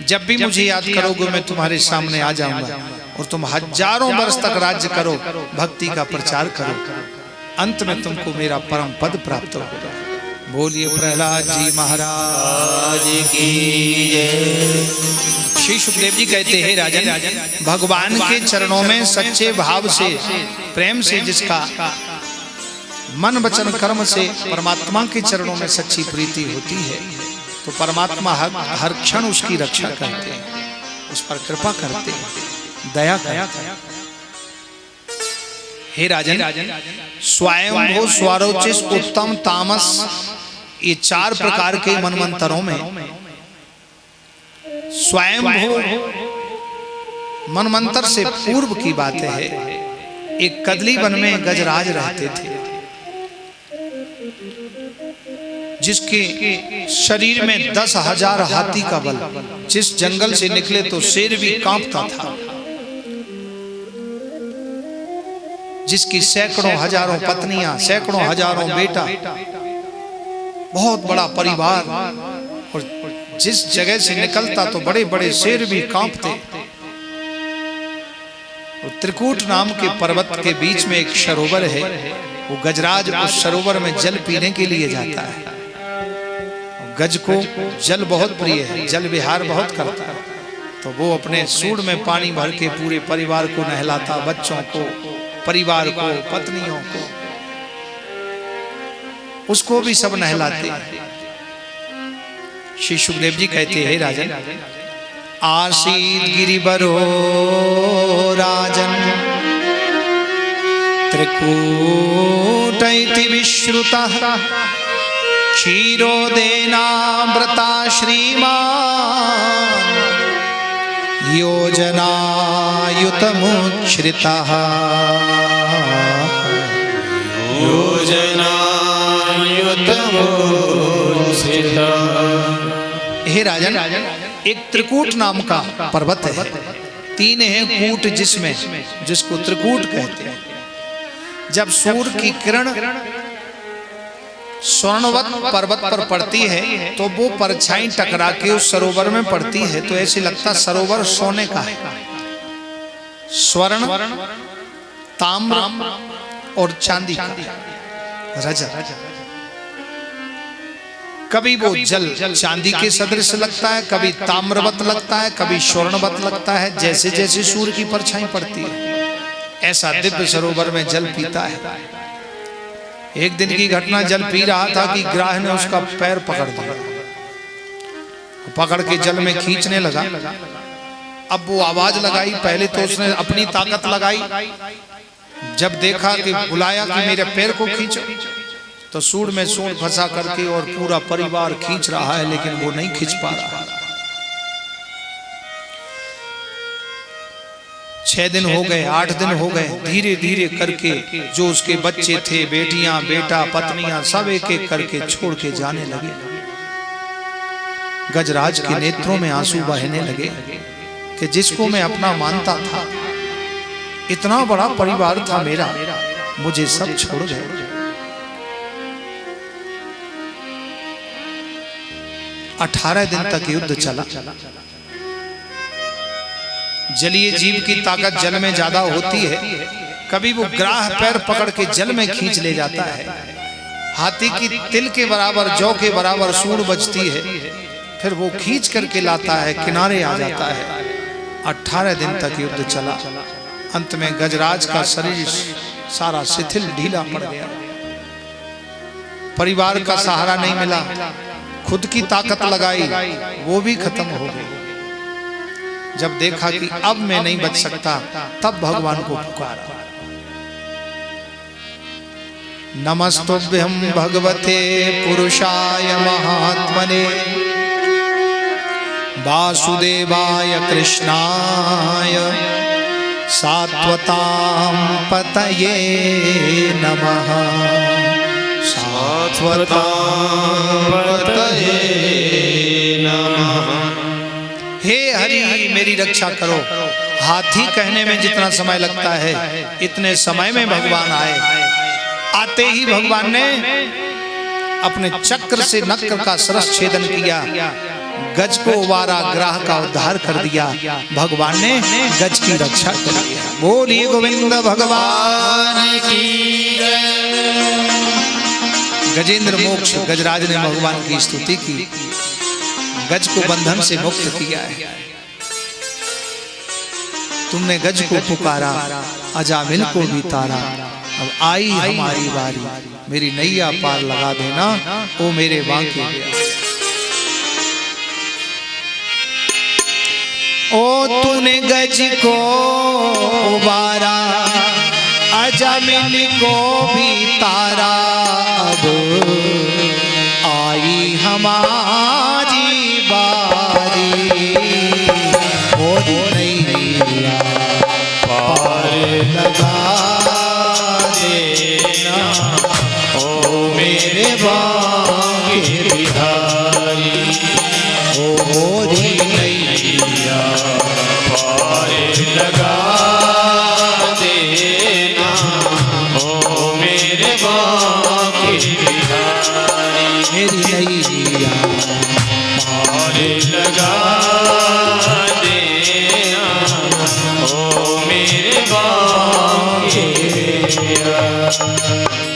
जब भी मुझे याद करोगे मैं तुम्हारे सामने आ जाऊंगा और तुम हजारों वर्ष तक राज्य करो, भक्ति का प्रचार करो, अंत में तुमको मेरा परम पद प्राप्त होगा। बोलिए प्रहलाद जी महाराज की जय। श्री सुखदेव जी कहते हैं, राजन, भगवान के चरणों में सच्चे भाव से, प्रेम से जिसका मन वचन कर्म से परमात्मा के चरणों में सच्ची प्रीति होती है, तो परमात्मा हर क्षण उसकी रक्षा करते हैं, उस पर कृपा करते हैं, दया करते हैं। हे राजन, स्वयंभू, स्वारोचिष, उत्तम, तामस, ये 4 प्रकार के मनवंतरों में स्वयंभू मनवंतर से पूर्व की बात है। एक कदली वन में गजराज रहते थे, जिसके शरीर में 10,000 हाथी का बल। जिस जंगल से निकले तो शेर भी कांपता था। जिसकी सैकड़ों हजारों पत्नियां, सैकड़ों हजारों बेटा, बहुत बड़ा परिवार, और जिस जगह से निकलता तो बड़े बड़े शेर भी कांपते। और त्रिकूट नाम के पर्वत के बीच में एक सरोवर है। वो गजराज उस सरोवर में जल पीने के लिए जाता है। गज को जल बहुत प्रिय है, जल विहार बहुत करता है। तो वो अपने सूंड में पानी भर के पूरे परिवार को नहलाता, बच्चों को, परिवार को, पत्नियों को, उसको भी सब नहलाते। श्री सुखदेव जी कहते हैं, राजन, आसीत गिरिवरो राजन त्रिकूट इति विश्रुतः क्षीरोदेनामृता श्रीमान् योजनायुतमुच्छ्रितः योजनायुतमुच्छ्रितः। हे राजन, एक त्रिकूट नाम का पर्वत है। 3 है कूट जिसको त्रिकूट कहते हैं। जब सूर्य की किरण स्वर्णवत पर्वत पर पड़ती है तो वो परछाई टकरा के उस सरोवर में पड़ती है, तो ऐसे लगता सरोवर सोने का है। स्वर्ण, ताम्र और चांदी का रजत। कभी वो जल चांदी के सदृश लगता है, कभी ताम्रवत लगता है, कभी स्वर्णवत लगता है। जैसे जैसे सूर्य की परछाई पड़ती है, ऐसा दिव्य सरोवर में जल पीता है। एक दिन की घटना, जल पी रहा था कि ग्राह ने उसका पैर पकड़ दिया, पकड़ के जल में खींचने लगा। अब वो आवाज लगाई, पहले तो उसने अपनी ताकत लगाई। जब देखा कि बुलाया कि मेरे पैर को खींचो, तो सूंड में सूंड फंसा करके और पूरा परिवार खींच रहा है, लेकिन वो नहीं खींच पा रहा। 6 दिन हो गए, 8 दिन हो गए, धीरे धीरे करके जो उसके बच्चे थे, बेटियां, बेटा, पत्नियां, सब एक एक करके छोड़ के जाने लगे। गजराज के नेत्रों में आंसू बहने लगे कि जिसको मैं अपना मानता था, इतना बड़ा परिवार था मेरा, मुझे सब छोड़ गए। अठारह दिन तक युद्ध चला। जलीय जीव की ताकत जल में ज्यादा होती है। कभी वो ग्राह पैर पकड़ के जल में खींच ले जाता है। हाथी की तिल के बराबर, जौ के बराबर सूंड बजती है, फिर वो खींच करके लाता है, किनारे आ जाता है। 18 दिन तक युद्ध चला। अंत में गजराज का शरीर सारा शिथिल ढीला पड़ गया। परिवार का सहारा नहीं मिला, खुद की ताकत लगाई, वो भी खत्म हो गई। जब देखा कि अब मैं नहीं बच सकता, तब भगवान को पुकारा। नमस्तुभ्यं भगवते पुरुषाय महात्मने वासुदेवाय कृष्णाय सात्वतां पतये नमः। सात्वतां पतये नमः। हे हरि, मेरी रक्षा करो। हाथी कहने में जितना समय लगता है, इतने समय में भगवान आए। आते ही भगवान ने अपने चक्र से नक्र का सरस छेदन किया गज को उबारा, ग्राह का उद्धार कर दिया, भगवान ने गज की रक्षा कर दिया। बोलिए गोविंद भगवान की। गजेंद्र मोक्ष, गजराज ने भगवान की स्तुति की, गज को बंधन से मुक्त किया है। तुमने गज को पुकारा, अजामिल को भी तारा, अब आई हमारी बारी, मेरी नैया पार लगा देना ओ मेरे बांके गया। ओ तूने गज को उबारा, अजामिल को भी तारा, अब आई हमारी बारी, ओ नैया पार लगा देना ओ मेरे बांके बिहारी, ओ नैया पार लगा देना ओ मेरे बांके बिहारी, मेरी नैया पार लगा देना ओ मेरे बांके।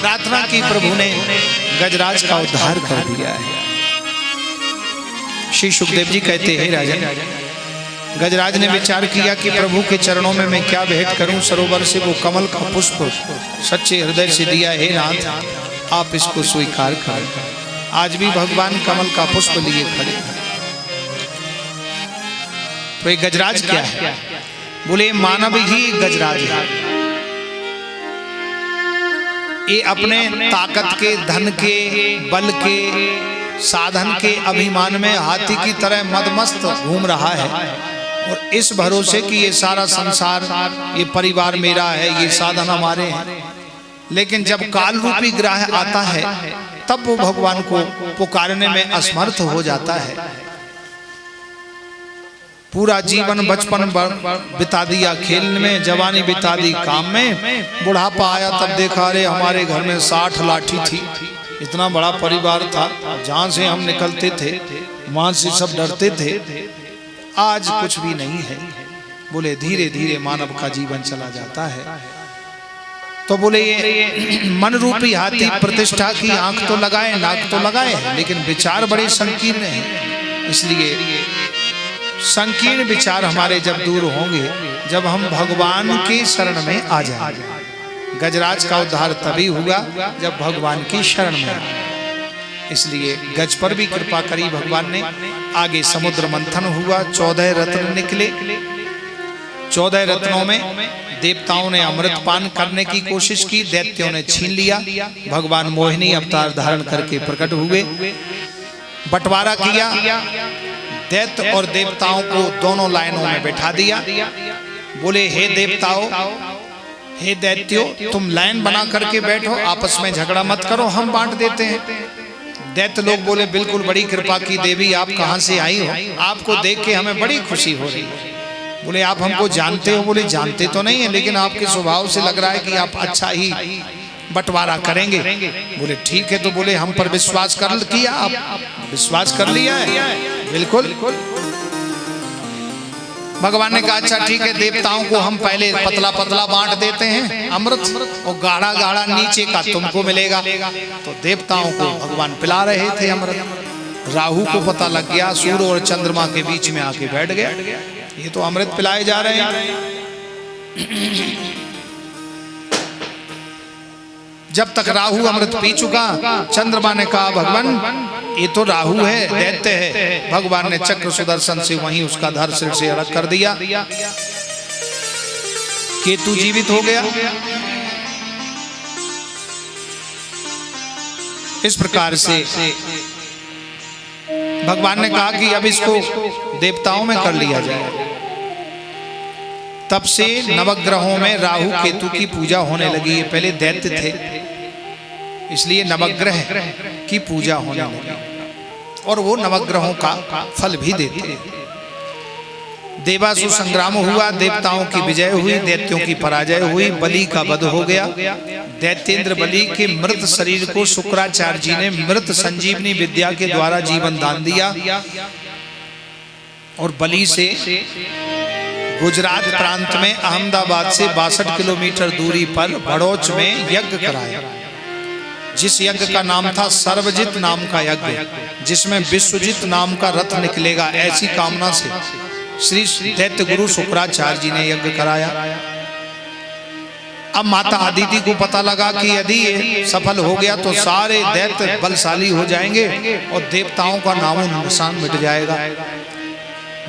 प्रार्थना की, प्रभु ने गजराज का उद्धार कर दिया है। श्री सुखदेव जी कहते हैं, राजन, गजराज ने विचार किया कि प्रभु के चरणों में मैं क्या भेंट करूं, सरोवर से वो कमल का पुष्प सच्चे हृदय से दिया है नाथ, आप इसको स्वीकार करें। आज भी भगवान कमल का पुष्प लिए खड़े हैं। तो ये गजराज क्या है? बोले मानव ही गजराज है। ये अपने ताकत के, धन के, बल के, साधन के अभिमान में हाथी की तरह मदमस्त घूम रहा है, और इस भरोसे कि ये सारा संसार, ये परिवार मेरा है, ये साधन हमारे हैं। लेकिन जब काल रूपी ग्राह आता है तब वो भगवान को पुकारने में असमर्थ हो जाता है। पूरा जीवन बचपन बिता दिया खेल में, जवानी बिता दी काम में, बुढ़ापा आया तब देखा अरे हमारे घर में 60 लाठी थी, इतना बड़ा परिवार था, जहाँ से हम निकलते थे वहाँ से सब डरते थे, आज कुछ भी नहीं है। बोले धीरे धीरे मानव का जीवन चला जाता है। तो बोले ये मन रूपी हाथी प्रतिष्ठा की आंख तो लगाए, नाक तो लगाए, लेकिन विचार बड़े संकीर्ण हैं। इसलिए संकीर्ण विचार हमारे जब दूर होंगे, जब हम भगवान के शरण में आ जाएंगे। गजराज का उद्धार तभी होगा जब भगवान की शरण में आए। इसलिए गज पर भी कृपा करी भगवान ने। आगे समुद्र मंथन हुआ, 14 रत्न निकले। 14 रत्नों में देवताओं ने अमृत पान करने की कोशिश की, दैत्यों ने छीन लिया। भगवान मोहिनी अवतार धारण करके प्रकट हुए, बंटवारा किया, दैत्य और देवताओं को दोनों लाइनों में बैठा दिया। बोले हे देवताओं, हे दैत्यों, तुम लाइन बना करके बैठो, आपस में झगड़ा मत करो, हम बांट देते हैं। दैत्य लोग बोले बिल्कुल, बड़ी कृपा की देवी, आप कहाँ से आई हो? आपको देख के हमें बड़ी खुशी हो रही है। बोले आप हमको जानते हो? बोले जानते तो नहीं है, लेकिन आपके स्वभाव से लग रहा है कि आप अच्छा ही बंटवारा करेंगे। बोले ठीक है। तो बोले हम पर विश्वास कर किया, आप विश्वास कर लिया है? बिल्कुल। भगवान ने कहा अच्छा ठीक है, देवताओं को हम पहले पतला पतला बांट देते हैं अमृत, और गाढ़ा गाढ़ा नीचे का तुमको मिलेगा। तो देवताओं को भगवान पिला रहे थे अमृत। राहु को पता लग गया, सूर्य और चंद्रमा के बीच में आके बैठ गया, ये तो अमृत पिलाए जा रहे हैं। जब तक राहु अमृत पी चुका, चंद्रमा ने कहा भगवान ये तो राहु है, दैत्य है। भगवान ने चक्र सुदर्शन से वहीं उसका धड़ सिर से अलग कर दिया। केतु जीवित हो गया। इस प्रकार से भगवान ने कहा कि अब इसको देवताओं में कर लिया जाए। तब से नवग्रहों में राहु केतु की पूजा होने लगी है। पहले दैत्य थे, इसलिए नवग्रह की पूजा होने लगी, और वो नवग्रहों का फल भी देते हैं। देवासुर संग्राम हुआ, देवताओं की विजय हुई, दैत्यों की पराजय हुई, बलि का वध हो गया। दैत्येंद्र बलि के मृत शरीर को शुक्राचार्य जी ने मृत संजीवनी विद्या के द्वारा जीवन दान दिया। और बलि से गुजरात प्रांत में अहमदाबाद से 62 किलोमीटर दूरी पर बड़ौच में यज्ञ कराया, जिस यज्ञ का नाम था सर्वजित नाम का यज्ञ, जिसमें विश्वजित नाम का रथ निकलेगा, ऐसी कामना से श्री दैत्य गुरु शुक्राचार्य जी ने यज्ञ कराया। अब माता अदिति को पता लगा कि यदि ये सफल हो गया तो सारे दैत्य बलशाली हो जाएंगे और देवताओं का नामो निशान मिट जाएगा।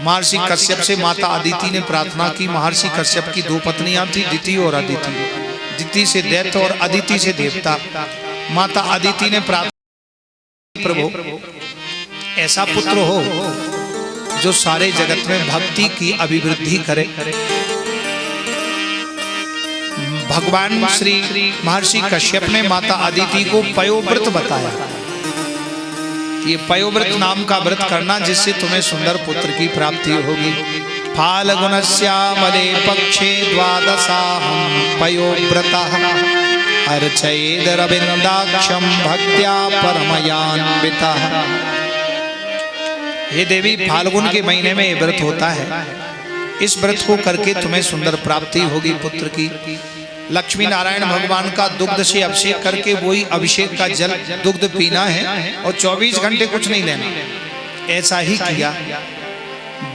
महर्षि कश्यप से माता अदिति ने प्रार्थना की। महर्षि कश्यप की 2 पत्नियां थी, दिति और अदिति। दिति से दैत्य और अदिति से देवता। माता अदिति ने प्रार्थना, प्रभु ऐसा पुत्र हो जो सारे जगत में भक्ति की अभिवृद्धि करे। भगवान श्री महर्षि कश्यप ने माता अदिति को पयोव्रत बताया, ये पयोव्रत नाम का व्रत करना जिससे तुम्हें सुंदर पुत्र की प्राप्ति होगी। फाल्गुनस्यामले पक्षे द्वादशाहं पयोव्रतः अर्चयेदरविन्दाक्षं भक्त्या परमयान्वितः। हे देवी, फाल्गुन के महीने में ये व्रत होता है। इस व्रत को करके तुम्हें सुंदर प्राप्ति होगी पुत्र की। लक्ष्मी नारायण भगवान का दुग्ध से अभिषेक करके वही अभिषेक का जल दुग्ध पीना है और 24 घंटे कुछ नहीं लेना। ऐसा ही किया।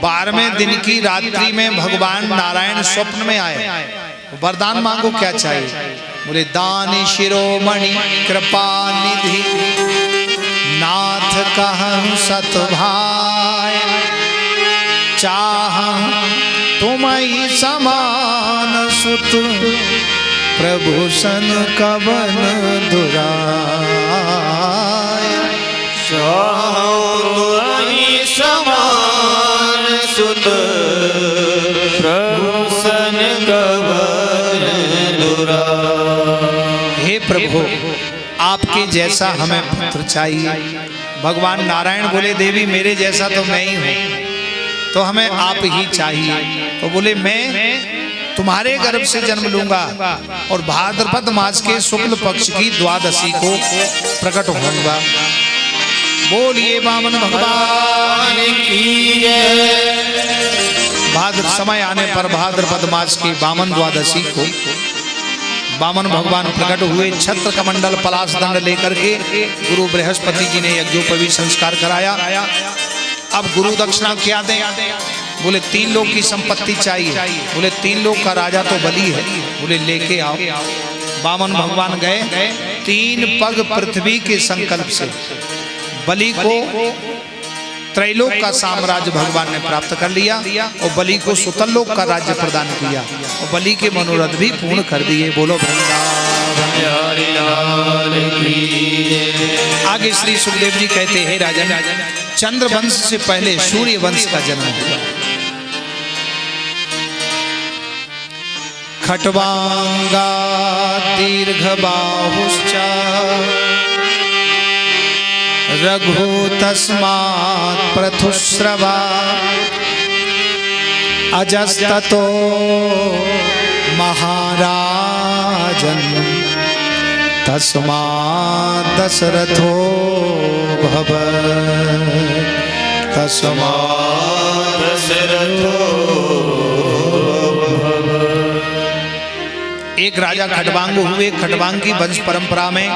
12वें दिन की रात्रि में भगवान नारायण स्वप्न में आए। वरदान मांगो, क्या चाहिए? बोले दान शिरोमणि कृपा निधि नाथ कहं सतभाय, चाह तुम्हि समान सुत प्रभु सन कवन दुराय। तुम्हि समान सुत प्रभु सन कवन दुराय। हे प्रभु, आपके जैसा हमें पुत्र चाहिए। भगवान नारायण बोले, देवी मेरे जैसा तो मैं ही हूँ, तो हमें आप ही चाहिए। तो बोले, मैं तुम्हारे गर्भ से जन्म लूंगा और भाद्रपद मास के शुक्ल पक्ष की द्वादशी को प्रकट होऊंगा। बोलिए वामन भगवान की जय। भाद्र समय आने पर भाद्रपद मास की वामन द्वादशी को वामन भगवान प्रकट हुए। छत्र कमंडल पलाश दंड लेकर के गुरु बृहस्पति जी ने यज्ञोपवीत संस्कार कराया। अब गुरु दक्षिणा क्या दें? बोले 3 लोक की संपत्ति चाहिए। बोले 3 लोक का राजा तो बलि है। बोले लेके आओ। वामन भगवान गए। 3 पग पृथ्वी के संकल्प से बलि को त्रैलोक का साम्राज्य भगवान ने प्राप्त कर लिया और बलि को सुतल लोक का राज्य प्रदान किया और बलि के मनोरथ भी पूर्ण कर दिए। बोलो वृंदावन। आगे श्री सुखदेव जी कहते हैं, राजन, चंद्र वंश से पहले सूर्य वंश का जन्म हुआ। खट्वांगा दीर्घ बाहुश्च रघु तस्मात् पृथुस्रवा अजस्ततो महाराजन तस्मात् दशरथो भवत्। तस्मात् दशरथो भवत्। एक राजा खट्वांग हुए। खट्वांग की वंश परंपरा में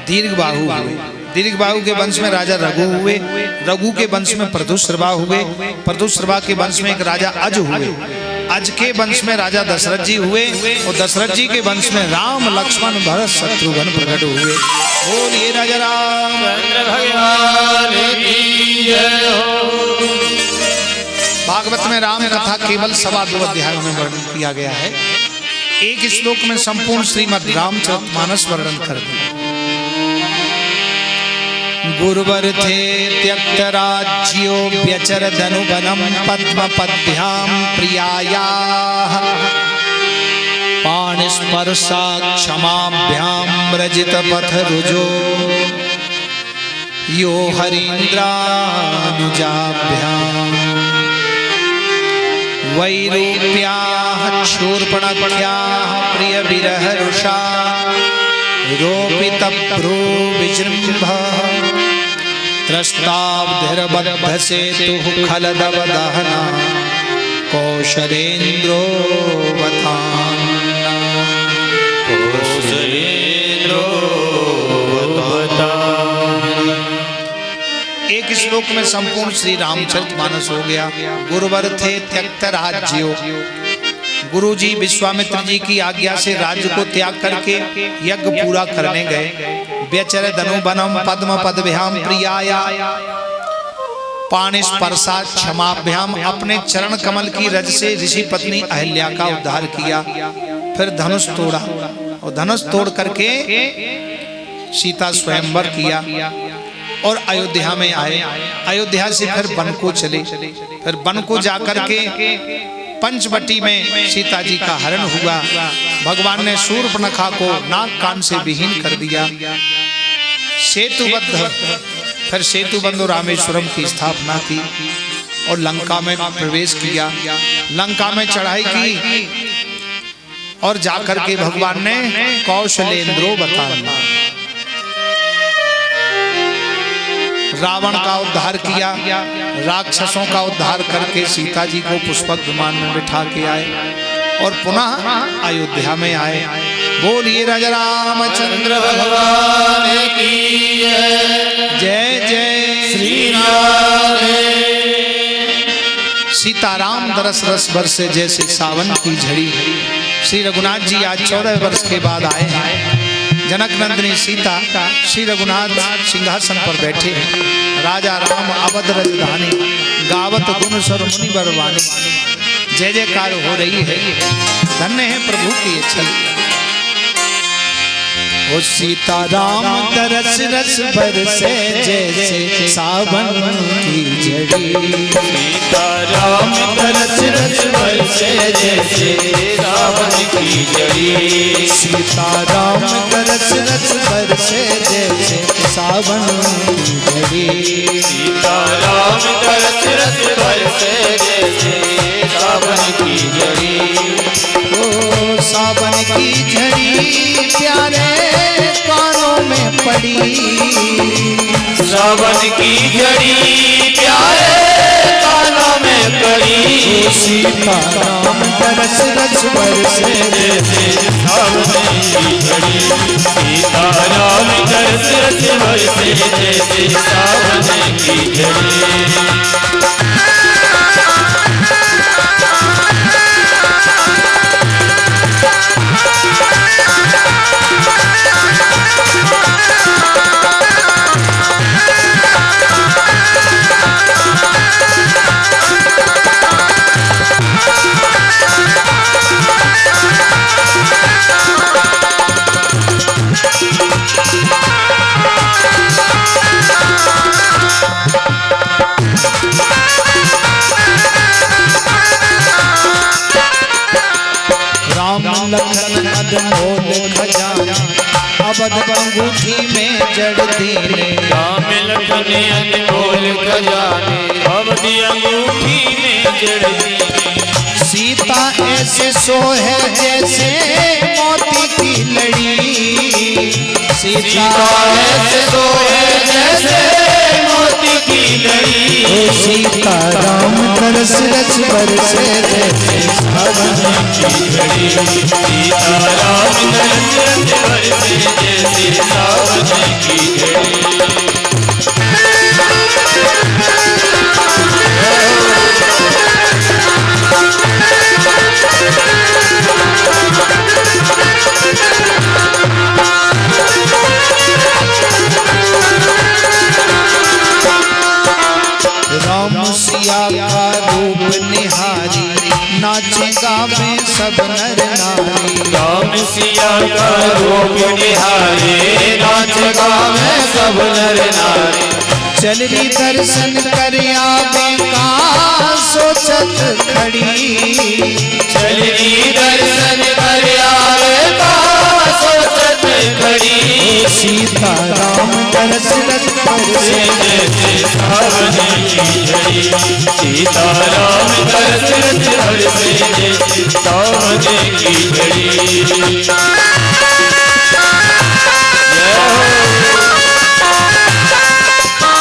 दीर्घबाहु हुए। दीर्घबाहु के वंश में राजा रघु हुए। रघु के वंश में प्रथुश्रवा हुए। प्रथुश्रवा के वंश में एक राजा अज हुए। अज के वंश में राजा दशरथ जी हुए और दशरथ जी के वंश में राम लक्ष्मण भरत शत्रुघ्न प्रकट हुए। बोलिए राजा रामचंद्र भगवान की जय हो। भागवत में राम कथा केवल 2.25 अध्यायों में वर्णन किया गया है। एक श्लोक में संपूर्ण श्रीमद् रामचरितमानस वर्णन कर दिया। गुरुवर थे त्यक्त राज्यो व्यचर धनुबनम पद्म पद्भ्याम प्रियायाः पाणिस्पर्शा क्षमाभ्याम रजित पथ रुजो यो हरीन्द्रानुजाभ्याम वैरूप्याः शूर्पणख्याः प्रिय विरह रुषा रोपित भ्रू विजृंभ त्रस्ताब्धिर्बद्ध सेतुः खलदव दहना कौशलेन्द्रो वतान्ना। कौशलेन्द्रो वतान्ना। एक श्लोक में संपूर्ण श्री रामचरितमानस हो गया। गुरुवर थे त्यक्त राज्यो। गुरु जी विश्वामित्र जी की आज्ञा से राज्य को त्याग करके यज्ञ पूरा करने गए। व्यचर धनुबनम पद्म पदभ्याम प्रियाया पाणिस्पर्शात् क्षमाभ्याम। अपने चरण कमल की रज से ऋषि पत्नी अहिल्या का उद्धार किया। फिर धनुष तोड़ा और धनुष तोड़ करके सीता स्वयंवर किया और अयोध्या में आए। अयोध्या से फिर वन को चले। फिर वन को जाकर के पंचवटी में सीता जी का हरण हुआ। भगवान ने शूर्पणखा को नाक कान से विहीन कर दिया। सेतुबद्ध, फिर सेतुबंध रामेश्वरम की स्थापना की और लंका में प्रवेश किया। लंका में चढ़ाई की और जाकर के भगवान ने कौशलेन्द्रो बताया। रावण का उद्धार किया। राक्षसों का उद्धार करके सीता जी को पुष्पक विमान में बिठा के आए और पुनः अयोध्या में आए। बोलिए राजा रामचंद्र भगवान की जय जय श्री राम। सीताराम दरस रस बरसे जैसे सावन की झड़ी। श्री रघुनाथ जी आज 14 वर्ष के बाद आए हैं। जनक नंदिनी सीता श्री रघुनाथ सिंहासन पर बैठे हैं। राजा राम अवध राजधानी गावत गुण सर मुनि बरवानी। जय जयकार हो रही है। धन्य है प्रभु की छल। ओ सीताराम दरस रस बरसे जैसे सावन की झड़ी। सीताराम दरस रस बरसे जैसे सावन की झड़ी। सीताराम दरस रस बरसे जैसे सावन की झड़ी। सीताराम दरस रस बरसे जैसे सावन की झड़ी। ओ सावन की झड़ी प्यारे कानों में पड़ी। सावन की झड़ी प्यारे कानों में पड़ी। सीताराम दरस रस बरसे जैसे सावन की झड़ी। सीताराम दरस रस बरसे जैसे सावन की झड़ी। लखन अनमोल खजाना अवध अंगूठी में जड़ दीने। राम लखन अनमोल खजाने अवध अंगूठी में जड़ दीने। सीता ऐसे सोहे जैसे मोती की लड़ी। सीता ऐसे सोहे जैसे मोती की लड़ी। सीताराम दरस रस बरसे जैसे सावन की झड़ी। सीताराम दरस रस बरसे जैसे सावन की झड़ी। राम सिया का रूप निहारी नाचे गावे सब नर नारी। राम सिया का रूप निहारे नाच गावे सब नर नारी। चलरी दर्शन कर आवे का सोचत खड़ी। चलरी दर्शन कर आवे का सोचत खड़ी। सीताराम दरस रस बरसे जैसे सावन की झड़ी। सीताराम दरस रस बरसे जैसे सावन की झड़ी। जय हो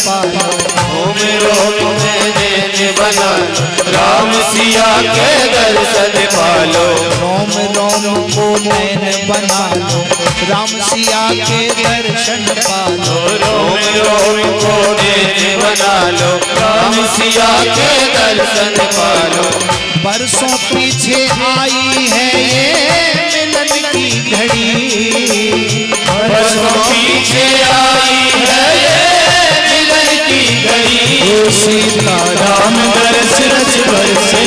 पालो। रोम रोम में नैन बना लो, राम सिया के दर्शन पालो। रोम रोम को नैन बना लो, राम सिया के दर्शन पालो। रोम रोम को नैन बना लो, राम सिया के दर्शन पालो। बरसों पीछे आई है ये मिलन की घड़ी, बरसों पीछे आई है ये मिलन की घड़ी। सीता राम दरस रच बरसे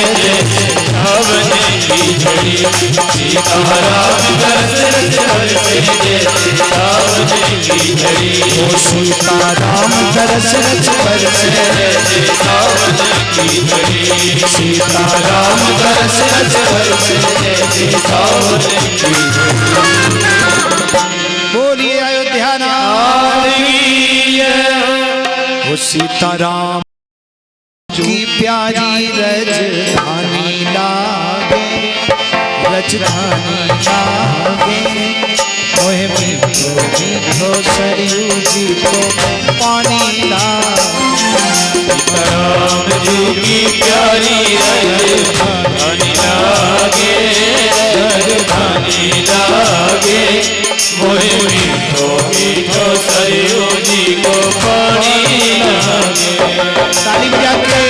सावन की झड़ी। सीता राम दरस रच बरसे सावन की झड़ी। सीता राम दरस रच बरसे सावन की झड़ी। सीता राम दरस रच बरसे सावन की झड़ी। बोलिए अयोध्या नाथ की जय। ओ सीताराम की प्यारी रजधानी लागे, रजधानी लागे। मोहे मीठो मीठो सरयू जी को पानी लागे। राम जी की प्यारी रजधानी लागे, रजधानी लागे। मोहे मीठो मीठो सरयू जी को पानी लागे। ताली बजा के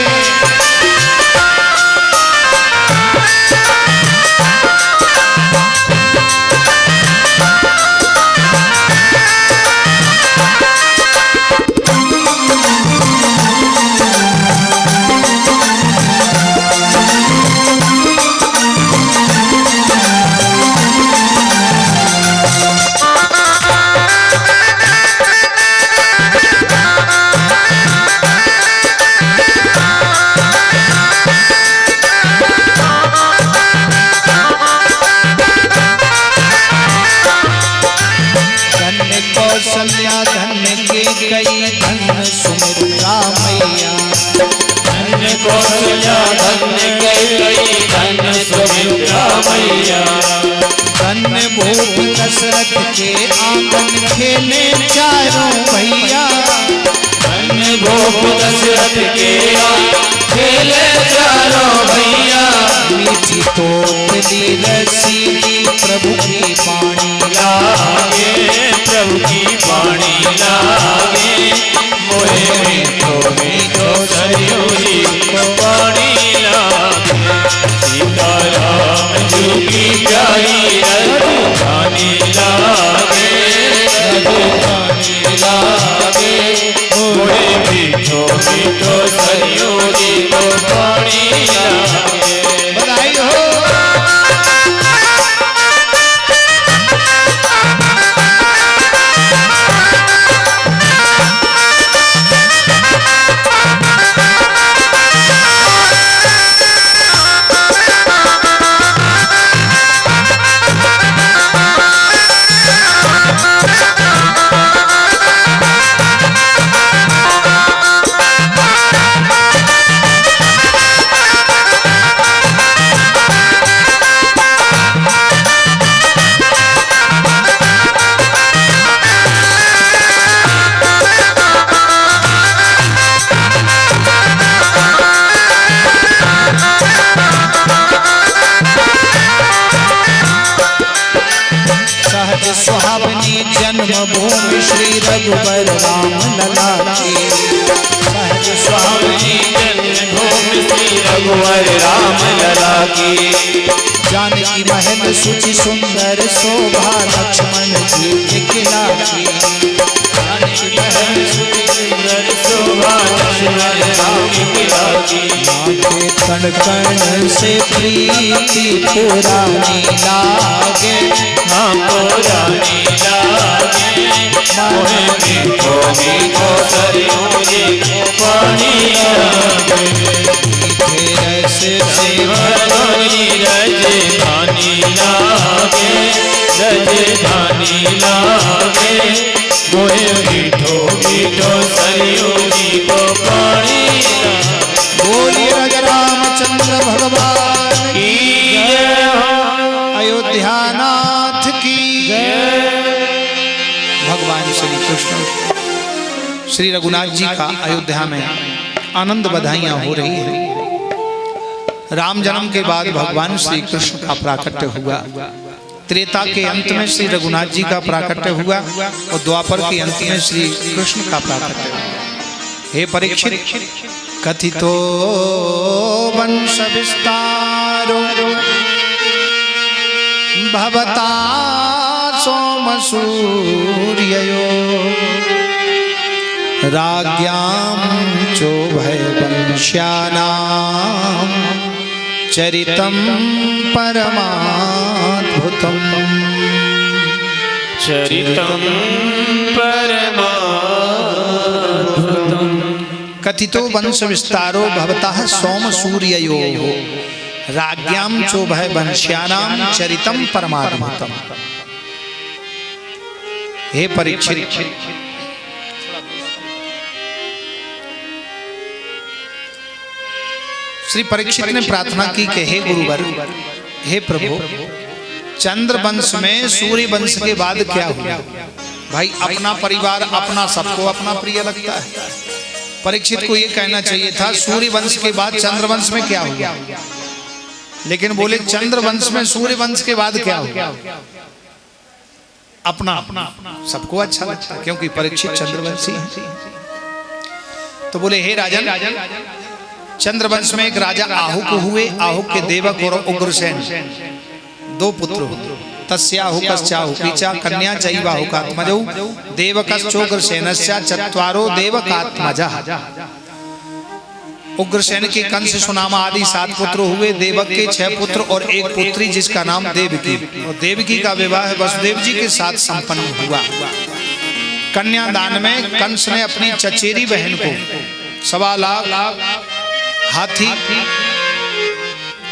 कौशल्या धन्य के कई धन सुमित्रा मैया। धन्य कौशल्या धन्य के कई धन सुमित्रा मैया। धन्य भूप दशरथ के आंगन खेले चारों भैया। धन्य भूप दशरथ के खेले चारों भैया। मीठी तोतली रसीली प्रभु की वाणी लागे, प्रभु की वाणी लागे। मोहे मीठो मीठो सरयू जी को वाणी लागे। सीताराम जी की प्यारी रजधानी लागे, रजधानी लागे। मोहे मीठो मीठो सरयू जी को वाणी लागे। बधाई हो। सुहावनी जन्मभूमि श्री रघुवर राम लला की। सहज सुहावनी जन्मभूमि श्री रघुवर राम लला की। जानकी महल सुचि सुंदर शोभा लक्ष्मण जी के किला की। जानकी महल सुचि सुंदर शोभा लक्ष्मण राम के किला की। माथे कण कण से प्रीति पुरानी लागे, हाँ पुरानी लागे। मोहे मीठो मीठो सरयू जी को पानी लागे। मीठे रस से भरनी रजधानी लागे, रजधानी लागे। मोहे मीठो मीठो सरयू जी को पानी लागे। बोलिए राजा रामचंद्र भगवान की जय। अयोध्या नाथ की जय। भगवान श्री कृष्ण श्री रघुनाथ जी का अयोध्या में आनंद बधाइयां हो रही है। राम जन्म के बाद भगवान श्री कृष्ण का प्राकट्य हुआ। त्रेता के अंत में श्री रघुनाथ जी का प्राकट्य हुआ और द्वापर के अंत में श्री कृष्ण का प्राकट्य हुआ। हे परीक्षित, कथितो वंश विस्तारो भवता सोम सूर्ययो राज्ञां चोभय वंश्यानां चरितं परमाद्भुतम्। चरितं परमाद्भुतम्। कथितो वंश विस्तारो भवतः सोम सूर्ययोः राज्ञां चोभय वंश्यानां चरितं परमाद्भुतम्। हे परीक्षित, श्री परीक्षित ने प्रार्थना की कि हे गुरुवर, हे प्रभु, चंद्र वंश में सूर्य वंश के बाद क्या हुआ? भाई अपना परिवार अपना, सबको अपना प्रिय लगता है। परीक्षित को यह कहना चाहिए था सूर्य वंश के बाद चंद्र वंश में क्या हुआ, लेकिन बोले चंद्र वंश में सूर्य वंश के बाद क्या हुआ? अपना सबको अच्छा लगता है, क्योंकि परीक्षित चंद्रवंशी है। तो बोले हे राजन, चंद्रवंश में एक राजा आहुक हुए। आहुक के देवक और उग्रसेन दो पुत्र हुए। तस्याहुकश्चाहुकीचा कन्या चैवाहुकात्मजौ देवकश्चोग्रसेनस्य चत्वारो देवकात्मजः। उग्रसेन के कंस सुनामा आदि 7 पुत्र हुए। देवक के 6 पुत्र और एक पुत्री जिसका नाम देवकी। और देवकी का विवाह वसुदेव जी के साथ संपन्न हुआ। कन्यादान में कंस ने अपनी चचेरी बहन को 1.25 लाख हाथी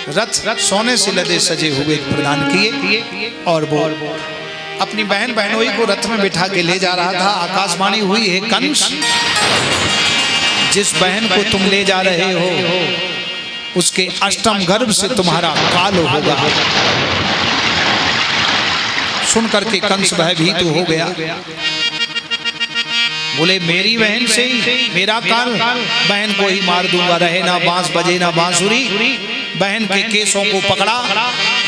रथ सोने से लदे सजे हुए प्रदान किए और वो अपनी बहन बहनोई को रथ में बिठा के ले जा रहा था। आकाशवाणी हुई, हे कंस, जिस बहन को तुम ले जा रहे हो उसके अष्टम गर्भ से तुम्हारा काल होगा। सुनकर के कंस भयभीत हो गया। बोले मेरी बहन से ही मेरा काल, बहन को ही मार दूंगा। रहे ना बांस बजे ना बांसुरी। बहन के केसों को पकड़ा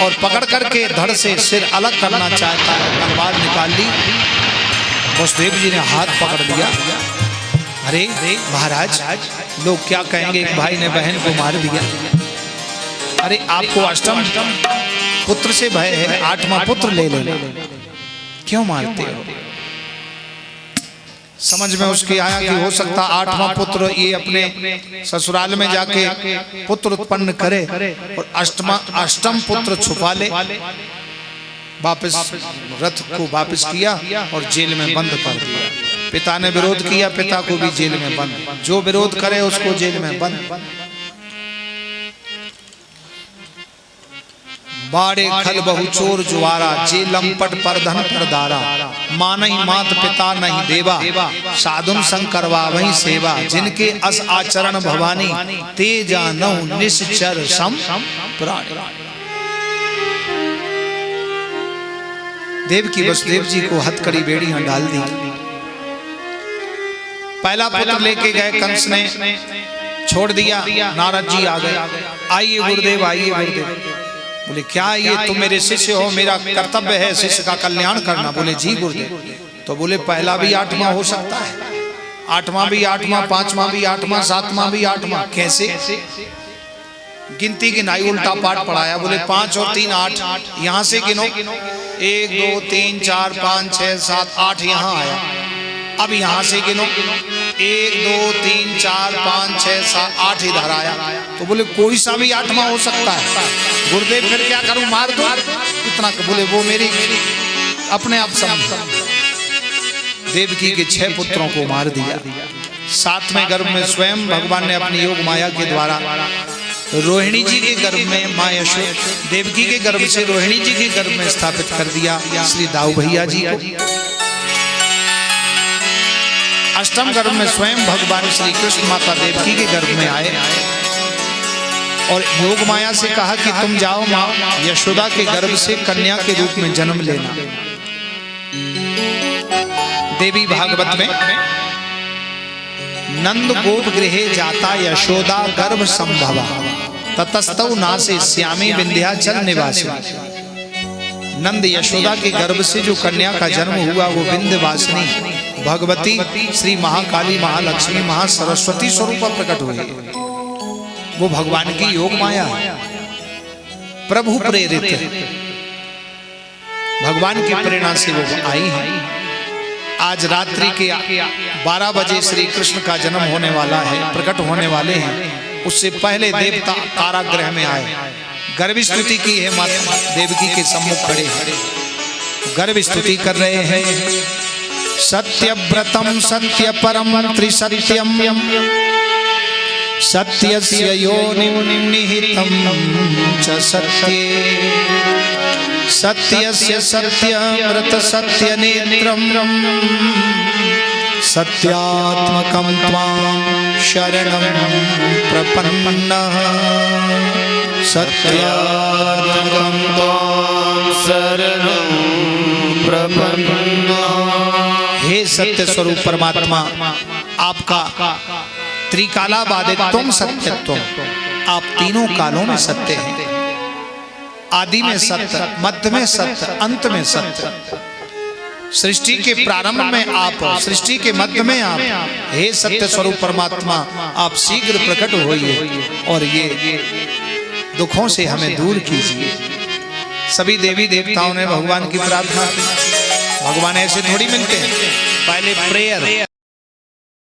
और पकड़ करके धड़ से सिर अलग करना चाहता है। तलवार निकाल ली। वसुदेव जी ने हाथ पकड़ लिया। अरे महाराज, लोग क्या कहेंगे कि भाई ने बहन को मार दिया। अरे आपको अष्टम पुत्र से भय है, 8वां पुत्र ले लेना, क्यों मारते हो? समझ में उसके आया कि हो सकता 8वां पुत्र ये अपने ससुराल में जाके पुत्र उत्पन्न करे और अष्टम पुत्र छुपा ले। वापस रथ को वापस किया और जेल में बंद कर दिया। पिता ने विरोध किया, पिता को भी जेल में बंद। जो विरोध करे उसको जेल में बंद। बाड़े खल बहु चोर जुआरा, जे लंपट पर धन परदारा। मानई मात पिता नहीं देवा, साधुन संग करवा वही सेवा। जिनके अस आचरण भवानी, ते जानऊ निश्चर सम प्राणी। देव की वसुदेव जी को हथकड़ी बेड़ियां डाल दी। पहला पुत्र लेके गए कंस ने, छोड़ दिया। नारद जी आ गए। आइए गुरुदेव, आइए गुरुदेव। बोले क्या ये तुम मेरे शिष्य हो, मेरा कर्तव्य है शिष्य का कल्याण करना। बोले जी गुरुदेव। तो बोले पहला भी 8वां हो सकता है, 8वां भी 8वां, 5वां भी 8वां, 7वां भी 8वां। कैसे? गिनती गिनाई, उल्टा पाठ पढ़ाया। बोले 5 और 3 8, यहाँ से गिनो। 1 2 3 4 5 6 7 8 यहाँ आया। अब यहाँ से गिनो, 1 2 3 4 5 6 7 8 इधर आया। तो बोले कोई सा भी 8वां हो सकता है। गुरुदेव फिर क्या करूं, मार दो इतना? बोले वो मेरी अपने आप समझ। देवकी के 6 पुत्रों को मार दिया। 7वें गर्भ में स्वयं भगवान ने अपनी योग माया के द्वारा रोहिणी जी के गर्भ में, माँ यशोदा देवकी के गर्भ से रोहिणी जी के गर्भ में स्थापित कर दिया श्री दाऊ भैया जी को। अष्टम गर्भ में स्वयं भगवान श्री कृष्ण माता देवकी के गर्भ में आए और योग माया से कहा कि तुम जाओ माँ यशोदा के गर्भ से कन्या के रूप में जन्म लेना। देवी भागवत में नंद गोप गृहे जाता यशोदा गर्भ संभवा ततस्तौ नासे श्यामे विंध्याचल निवासिनी। नंद यशोदा के गर्भ से जो कन्या का जन्म हुआ वो विंध्यवासिनी भगवती श्री महाकाली महालक्ष्मी महासरस्वती स्वरूप प्रकट हुई। वो भगवान की योग माया प्रभु प्रेरित भगवान की प्रेरणा से वो आई है। आज रात्रि के 12 बजे श्री कृष्ण का जन्म होने वाला है, प्रकट होने वाले हैं। उससे पहले देवता कारागृह में आए, गर्भ स्तुति की है, माता देवकी के सम्मुख खड़े गर्भ स्तुति कर रहे हैं। सत्यव्रतम सत्य परम त्रिसत्यम सत्यस्य योनिं निहितं च सत्ये सत्यस्य सत्यव्रत सत्यनेत्रं सत्यात्मकं त्वां शरणं प्रपन्नः सत्यात्मकं त्वां शरणं प्रपन्नः। हे सत्य स्वरूप परमात्मा, आपका त्रिकालाबाधित्वम सत्यत्वम, आप तीनों कालों में सत्य हैं। आदि में सत्य, मध्य में सत्य, अंत में सत्य। सृष्टि के प्रारंभ में आप, सृष्टि के मध्य में आप। हे सत्य स्वरूप परमात्मा, आप शीघ्र प्रकट होइए और ये दुखों से हमें दूर कीजिए। सभी देवी देवताओं ने भगवान की प्रार्थना की। भगवान ऐसे थोड़ी मिलते हैं, पहले प्रेयर